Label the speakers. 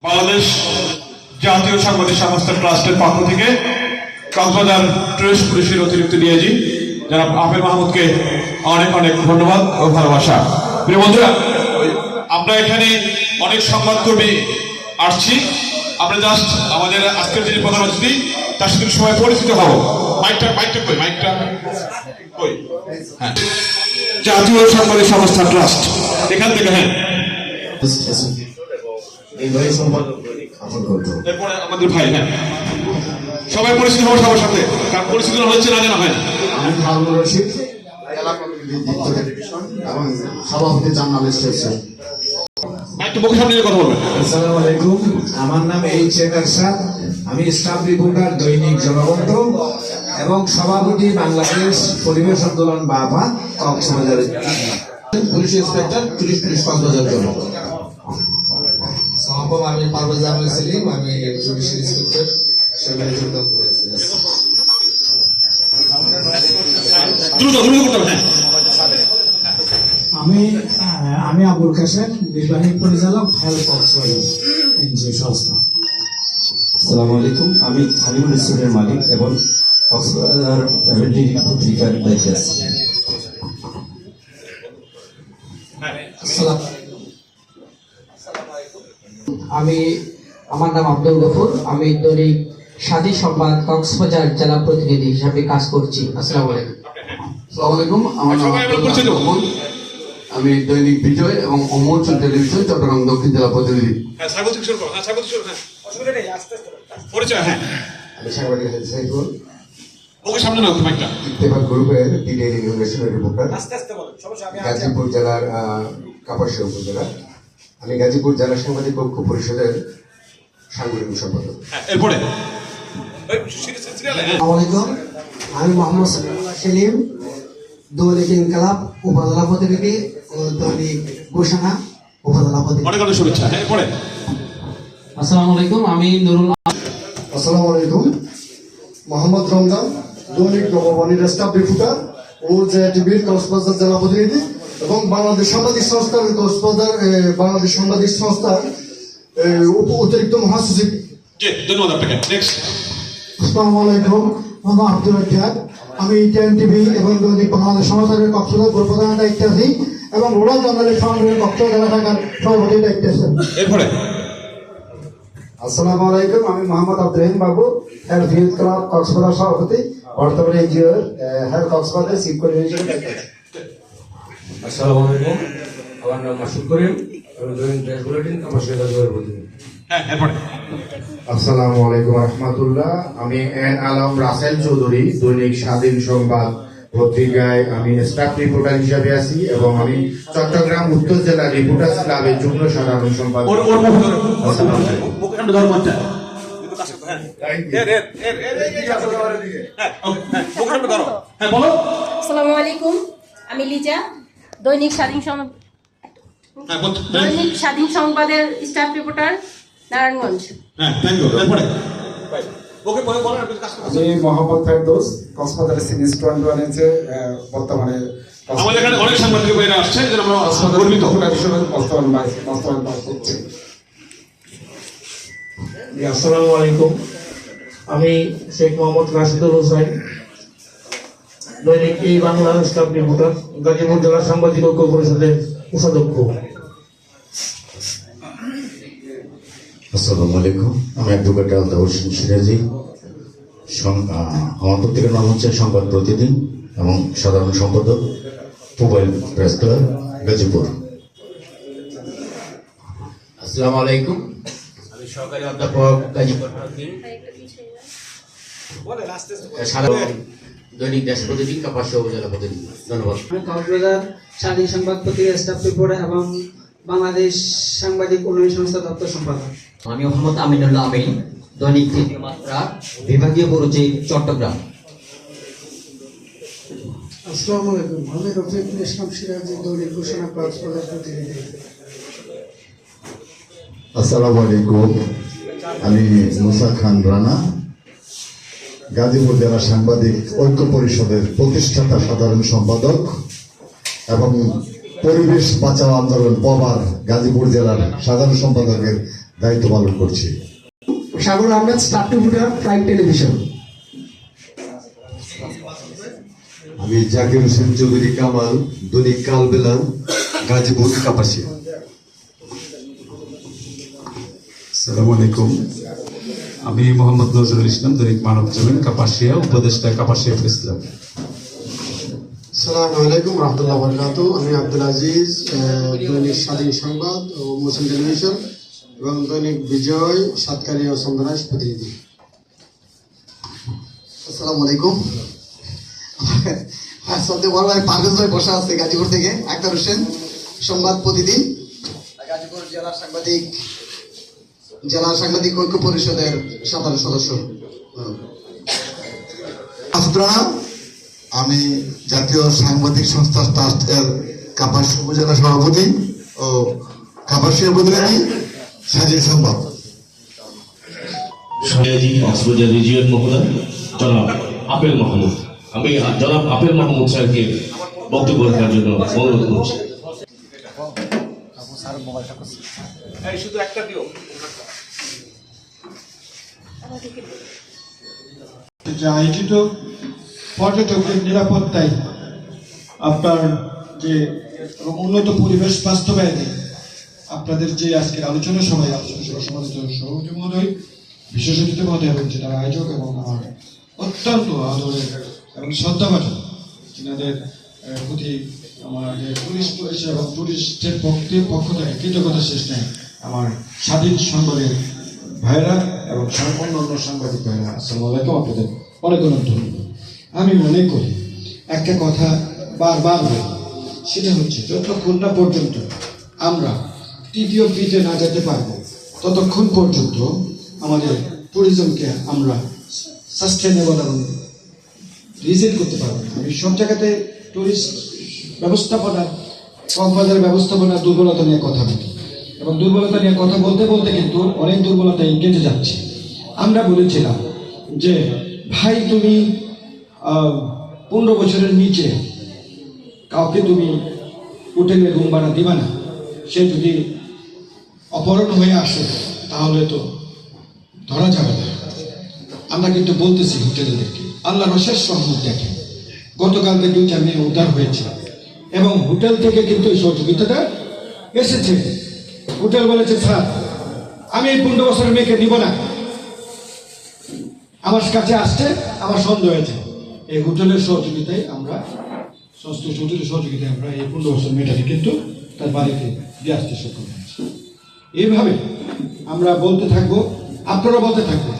Speaker 1: বাংলাদেশ জাতীয় সাংবাদিক সংস্থা ট্রাস্টের পক্ষ থেকে কক্সবাজার টুরিস্ট পুলিশের অতিরিক্ত ডিআইজি জনাব আফেল মাহমুদকে অনেক অনেক ধন্যবাদ ও ভালোবাসা। প্রিয় বন্ধুরা, আমরা এখানে অনেক সংবাদকর্মী আসছি। আমরা জাস্ট আমাদের আজকের যিনি প্রধান অতিথি তার সাথে সবাই পরিচিত হব। মাইকটা কই? হ্যাঁ, জাতীয় সাংবাদিক সংস্থা ট্রাস্ট এখান থেকে। হ্যাঁ, এরপরে আমাদের ভাই। হ্যাঁ, সবাই পরিচিত হবো সবার সাথে, কারণ পরিচিত হচ্ছে না জানা হয় না।
Speaker 2: আমি হারুন রশিদ, এবং সভাপতি জার্নালিস্ট হচ্ছে।
Speaker 1: একটু মুখের সামনে কথা বলবেন।
Speaker 3: আসসালামু আলাইকুম, আমার নাম এইচ.এম. এরশাদ। আমি স্টাফ রিপোর্টার দৈনিক জনকণ্ঠ এবং সভাপতি বাংলাদেশ পরিবেশ আন্দোলন বাবা Cox's Bazar police inspector police Cox's Bazar Janakantha. সভাপতি আমি পারভেজ আহমেদ সেলিম, আমি পুলিশ ইন্সপেক্টর সেখানে যোগদান করেছি।
Speaker 4: আমি আবুল কাশেম, নির্বাহী পরিচালক হেলথ কক্সবাজার এনজিও সংস্থা।
Speaker 5: আসসালামু আলাইকুম, আমি হাবিবুল ইসলামের মালিক এবং কক্সবাজার পত্রিকার দায়িত্বে আছি।
Speaker 6: আমার নাম আব্দুল গফুর, আমি দৈনিক স্বাধীন সংবাদ কক্সবাজার জেলা প্রতিনিধি হিসাবে কাজ করছি। আসসালামু আলাইকুম।
Speaker 2: আসসালামু আলাইকুম, আমার নাম আব্দুল রহমান। আমি দৈনিক বিজয় এবং অমোচন টেলিভিশন চট্টগ্রাম দক্ষিণ জেলা প্রতিনিধি।
Speaker 1: পরিচয়। হ্যাঁ,
Speaker 2: আমি সাংবাদিক সাইফুল,
Speaker 1: মুখের সামনে না মাইকটা।
Speaker 2: ইত্তেফাক গ্রুপের ডিটেইল ইনভেস্টিগেশন রিপোর্টার, গাজীপুর জেলার কাপাসিয়া উপজেলা। আমি গাজীপুর জেলা সাংবাদিক ঐক্য পরিষদের সাংগঠনিক সম্পাদক।
Speaker 1: এরপরে
Speaker 4: আসসালামু আলাইকুম, আমি মোহাম্মদ সেলিম, দৈনিক ইনকালাব উপজেলা প্রতিনিধি ও দৈনিক ঘোষণা উপজেলা প্রতিনিধি।
Speaker 1: অনেক অনেক শুভেচ্ছা। এরপরে
Speaker 6: আসসালামু আলাইকুম, আমি নুরুল।
Speaker 2: আসসালামু আলাইকুম, মোহাম্মদ রমজান, দৈনিক নববাণীর স্টাফ রিপোর্টার ও টিভির কক্সবাজার জেলা প্রতিনিধি এবং বাংলাদেশ সাংবাদিক সংস্থার বাংলাদেশ সাংবাদিক সংস্থার অতিরিক্ত মহাসচিব।
Speaker 1: জি, ধন্যবাদ আপনাকে। নেক্সট।
Speaker 4: আসসালামু আলাইকুম, মোহাম্মদ আব্দুল রাজ্জাক, আমি টিএন টিভি এবং দৈনিক বাংলাদেশ সমাচারের কক্সবাজার গ্রুপ প্রধানের দায়িত্বে আছি এবং রুরাল জার্নালিস্ট ফাউন্ডেশনের কক্সবাজার জেলা শাখার সভাপতির দায়িত্বে আছেন।
Speaker 1: এরপরে
Speaker 2: আসসালামু আলাইকুম, আমি মোহাম্মদ আব্দুল রহিম বাবু, হেড ভিএস ক্লাব কক্সবাজার সভাপতি, বর্তমানে NGO head Cox's Bazar chief coordinator দায়িত্বে আছি।
Speaker 3: আসসালামু আলাইকুম, আমার নাম মাসুদ করিম, আমি দৈনিক দেশ বুলেটিন কক্সবাজার জেলার প্রতিনিধি।
Speaker 1: হ্যাঁ, এরপরে
Speaker 2: আসসালামু আলাইকুম রহমতুল্লাহ, আমি এন আলম রাসেল চৌধুরী, দৈনিক স্বাধীন সংবাদ পত্রিকায় আমি স্টাফ রিপোর্টার হিসাবে আছি এবং আমি চট্টগ্রাম উত্তর জেলা রিপোর্টার্স ক্লাবের যুগ্ম সাধারণ সম্পাদক।
Speaker 7: আসসালামু আলাইকুম, আমি লিজা, দৈনিক স্বাধীন সংবাদের স্টাফ রিপোর্টার, নারায়ণগঞ্জ।
Speaker 3: আমি মোহাম্মদ ফেরদৌস, কক্সবাজার সিনিয়র স্টুডেন্ট রয়েছে বর্তমানে
Speaker 1: আমাদের এখানে অনেক সাংবাদিক ভাইরা আসছে, যেন আমরা গর্বিত।
Speaker 4: আসসালামু আলাইকুম, আমি শেখ মোহাম্মদ রাশিদুল হোসেন, দৈনিক এই বাংলা স্টাফ রিপোর্টার, গাজীপুর জেলা সাংবাদিক ঐক্য পরিষদের কোষাধ্যক্ষ।
Speaker 2: আসসালামু আলাইকুম, আমি অ্যাডভোকেট আলতাফ হোসেন সিরাজি, আমার পত্রিকার নাম হচ্ছে সংবাদ প্রতিদিন এবং সাধারণ সম্পাদক, মোবাইল প্রেস ক্লাব, গাজীপুর।
Speaker 5: আসসালামু আলাইকুম, আমি সহকারী অধ্যাপক গাজীপুর সাধারণ দৈনিক দেশ প্রতিদিন কাপাসিয়া উপজেলা প্রতিনিধি। ধন্যবাদ।
Speaker 6: আমি কক্সবাজার স্বাধীন সংবাদ পত্রিকার স্টাফ রিপোর্টার এবং বাংলাদেশ সাংবাদিক উন্নয়ন সংস্থা দপ্তর সম্পাদক।
Speaker 5: আমি মোহাম্মদ আমিনুল্লাহ আমিন, দৈনিক তৃতীয় মাত্রা, বিভাগীয় পরিচয়, চট্টগ্রাম।
Speaker 4: আসসালামু আলাইকুম, আমি রফিকুল ইসলাম সিরাজি, দৈনিক ঘোষণা কক্সবাজার প্রতিনিধি।
Speaker 2: আসসালামু আলাইকুম, আমি মুসা খান রানা, গাজীপুর জেলা সাংবাদিক ঐক্য পরিষদের প্রতিষ্ঠাতা সাধারণ সম্পাদক এবং পরিবেশ বাঁচাও আন্দোলন পবার গাজীপুর জেলার সাধারণ সম্পাদকের দায়িত্ব পালন করছি।
Speaker 8: Sagar Ahmed, staff reporter, prime television.
Speaker 2: আমি জাকির হোসেন চৌধুরী কামাল, দৈনিক কালবেলা, গাজীপুর, কাপাসিয়া।
Speaker 9: আসসালামু আলাইকুম, আমি মোহাম্মদ নজরুল ইসলাম, দৈনিক মানব জমিন, কাপাসিয়া, উপদেষ্টা, কাপাসিয়া প্রেস ক্লাব।
Speaker 2: আসসালামু আলাইকুম রহমতুল্লাহ বরকাতু। আমি আব্দুল আজিজ, দৈনিক স্বাধীন সংবাদ ও মুসলিম টেলিভিশন এবং দৈনিক বিজয়, সাতকারিয়া ও সন্ধ্যারাজ প্রতিনিধি।
Speaker 10: আসসালামু আলাইকুম। সত্যি বড় ভাই পারভেজ ভাই বসা আছে গাজীপুর থেকে, আক্তার হোসেন, সংবাদ প্রতিদিন, গাজীপুর জেলা সাংবাদিক ঐক্য পরিষদের সাধারণ সদস্য।
Speaker 2: আমি জাতীয় সাংবাদিক সংস্থা ট্রাস্ট এর কাপাসিয়া উপজেলা সভাপতি ও কাপাসিয়া প্রতিনিধি, স্বাধীন সংবাদ।
Speaker 11: কক্সবাজার রিজিয়ন মহোদয় জনাব আপেল মাহমুদ, আমি জনাব আপেল মাহমুদ স্যারকে বক্তব্য রাখার জন্য অনুরোধ করছি।
Speaker 12: আয়োজিত পর্যটকদের নিরাপত্তায় আপনার যে উন্নত পরিবেশ বাস্তবায়নে আপনাদের যে আজকের আলোচনা সভায় সভাপতি মহোদয়, বিশেষ অতিথি মহোদয় এবং তার আয়োজক এবং আমার অত্যন্ত আদরের এবং শ্রদ্ধাভাজন যিনাদের প্রতি আমাদের পুলিশ এবং টুরিস্টের পক্ষ থেকে কৃতজ্ঞতা শেষ নেই আমার স্বাধীন সংবাদের ভাইরা এবং অন্য সাংবাদিক ভাইরা, আসসালামু আলাইকুম। আপনাদের অনেক অনেক ধন্যবাদ। আমি মনে করি একটা কথা বারবার বলি, সেটা হচ্ছে যতক্ষণ না পর্যন্ত আমরা তৃতীয় পিতে না যেতে পারবো ততক্ষণ পর্যন্ত আমাদের ট্যুরিজমকে আমরা সাস্টেনেবল এবং রিজেক্ট করতে পারবো না। আমি সব জায়গাতে ট্যুরিস্ট ব্যবস্থাপনা, কক্সবাজারের ব্যবস্থাপনার দুর্বলতা নিয়ে কথা বলি এবং দুর্বলতা নিয়ে কথা বলতে বলতে কিন্তু অনেক দুর্বলতা কেটে যাচ্ছে। আমরা বলেছিলাম যে ভাই তুমি 15 বছরের নিচে কাউকে তুমি হোটেলে রুম ভাড়া দিবা না, সে যদি অপহরণ হয়ে আসে তাহলে তো ধরা যাবে না। আমরা কিন্তু বলতেছি হোটেলদেরকে আল্লাহ রশেষ রহমত দেখে গতকাল থেকে 2-4 মেয়ে উদ্ধার হয়েছে এবং হোটেল থেকে কিন্তু এই সহযোগিতাটা এসেছে। হোটেল বলেছে স্যার আমি এই 15 বছরের মেয়েকে নিব না, আমার কাছে আসছে, আমার সন্দেহ হয়েছে। এই হোটেলের সহযোগিতায় আমরা হোটেলের সহযোগিতায় আমরা এই 15 বছর মেয়েটাকে কিন্তু তার বাড়িতে দিয়ে আসতে সক্ষম হয়েছি। এইভাবে আমরা বলতে থাকবো, আপনারা বলতে থাকবেন।